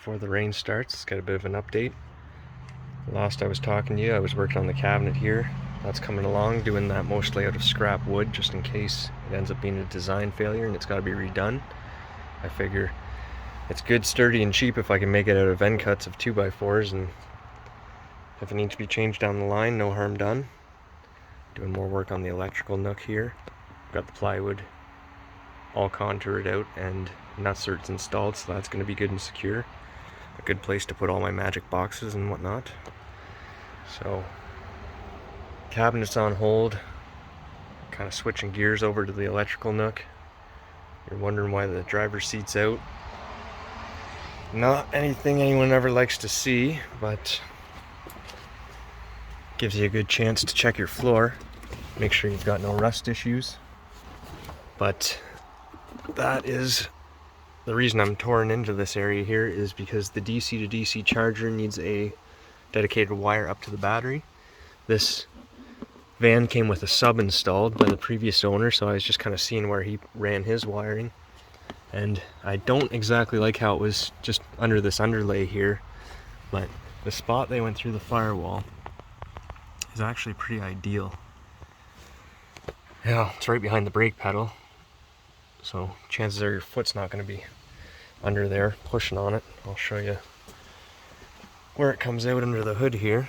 before the rain starts. It's got a bit of an update. Last I was talking to you, I was working on the cabinet here. That's coming along, doing that mostly out of scrap wood, just in case it ends up being a design failure and it's got to be redone. I figure it's good, sturdy, and cheap if I can make it out of end cuts of 2x4s, and if it needs to be changed down the line, no harm done. Doing more work on the electrical nook here. Got the plywood all contoured out and nut certs installed, so that's going to be good and secure. A good place to put all my magic boxes and whatnot. So, cabinet's on hold. Kind of switching gears over to the electrical nook. You're wondering why the driver's seat's out. Not anything anyone ever likes to see, but gives you a good chance to check your floor. Make sure you've got no rust issues. But that is the reason I'm touring into this area here, is because the DC to DC charger needs a dedicated wire up to the battery. This van came with a sub installed by the previous owner, so I was just kind of seeing where he ran his wiring. And I don't exactly like how it was just under this underlay here, but the spot they went through the firewall is actually pretty ideal. Yeah, it's right behind the brake pedal, so chances are your foot's not going to be under there pushing on it. I'll show you where it comes out under the hood here.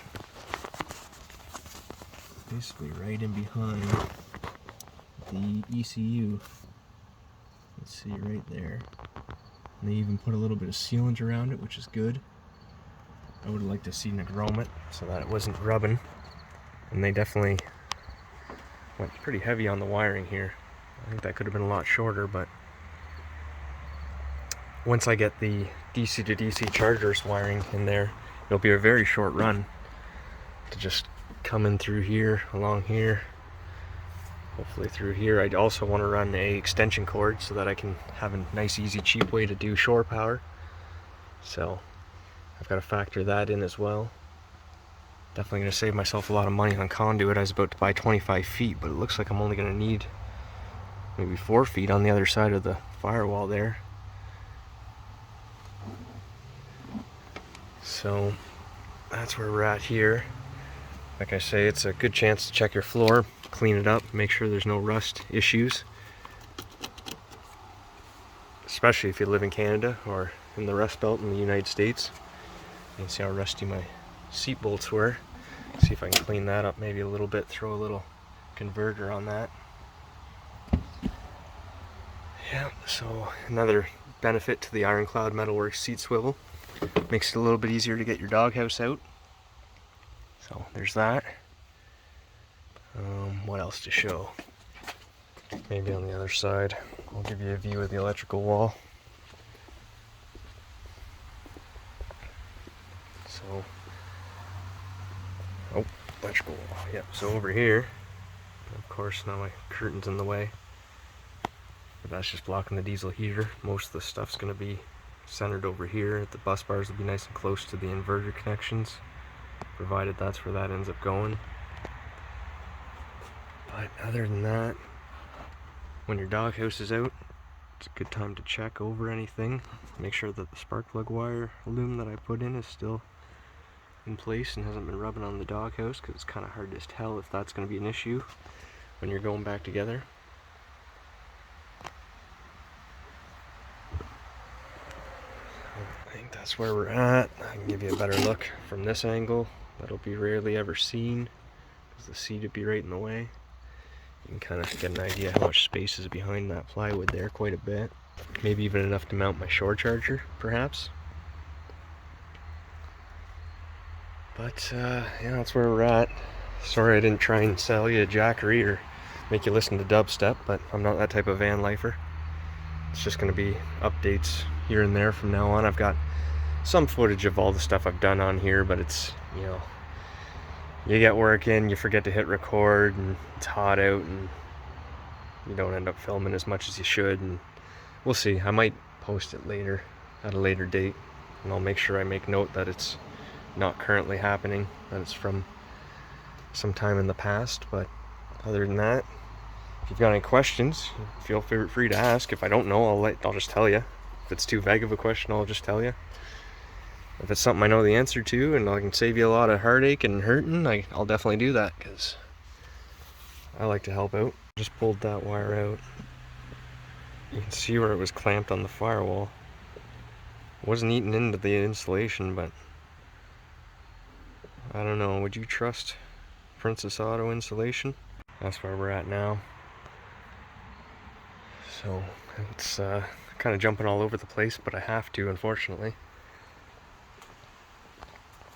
Basically right in behind the ECU. Let's see, right there. And they even put a little bit of sealant around it, which is good. I would have liked to see Negrom it so that it wasn't rubbing. And they definitely went pretty heavy on the wiring here. I think that could have been a lot shorter, but once I get the DC to DC chargers wiring in there, it'll be a very short run to just come in through here, along here, hopefully through here. I'd also want to run a extension cord so that I can have a nice, easy, cheap way to do shore power. So I've got to factor that in as well. Definitely going to save myself a lot of money on conduit. I was about to buy 25 feet, but it looks like I'm only going to need maybe 4 feet on the other side of the firewall there. So that's where we're at here. Like I say, it's a good chance to check your floor, clean it up, make sure there's no rust issues. Especially if you live in Canada or in the Rust Belt in the United States. You can see how rusty my seat bolts were. See if I can clean that up maybe a little bit, throw a little converter on that. Yeah, so another benefit to the Ironclad Metalworks seat swivel. Makes it a little bit easier to get your doghouse out. So there's that. What else to show? Maybe on the other side. I'll give you a view of the electrical wall. So, electrical wall. Yep. So over here, of course, now my curtain's in the way. But that's just blocking the diesel heater. Most of the stuff's going to be centered over here. The bus bars will be nice and close to the inverter connections, provided that's where that ends up going. But other than that, when your doghouse is out, it's a good time to check over anything. Make sure that the spark plug wire loom that I put in is still in place and hasn't been rubbing on the doghouse, because it's kind of hard to tell if that's going to be an issue when you're going back together. I think that's where we're at. I can give you a better look from this angle. That'll be rarely ever seen because the seat would be right in the way. You can kind of get an idea how much space is behind that plywood there, quite a bit. Maybe even enough to mount my shore charger, perhaps. But yeah, that's where we're at. Sorry I didn't try and sell you a Jackery or make you listen to dubstep, but I'm not that type of van lifer. It's just going to be updates here and there from now on. I've got some footage of all the stuff I've done on here, but it's, you know, you get work in, you forget to hit record, and it's hot out, and you don't end up filming as much as you should, and we'll see. I might post it later, at a later date, and I'll make sure I make note that it's not currently happening, that it's from some time in the past. But other than that, if you've got any questions, feel free to ask. If I don't know, I'll just tell you. If it's too vague of a question, I'll just tell you. if it's something I know the answer to and I can save you a lot of heartache and hurting, I'll definitely do that, because I like to help out. Just pulled that wire out. You can see where it was clamped on the firewall. It wasn't eating into the insulation, but I don't know. Would you trust Princess Auto insulation? That's where we're at now. So it's kind of jumping all over the place, but I have to, unfortunately.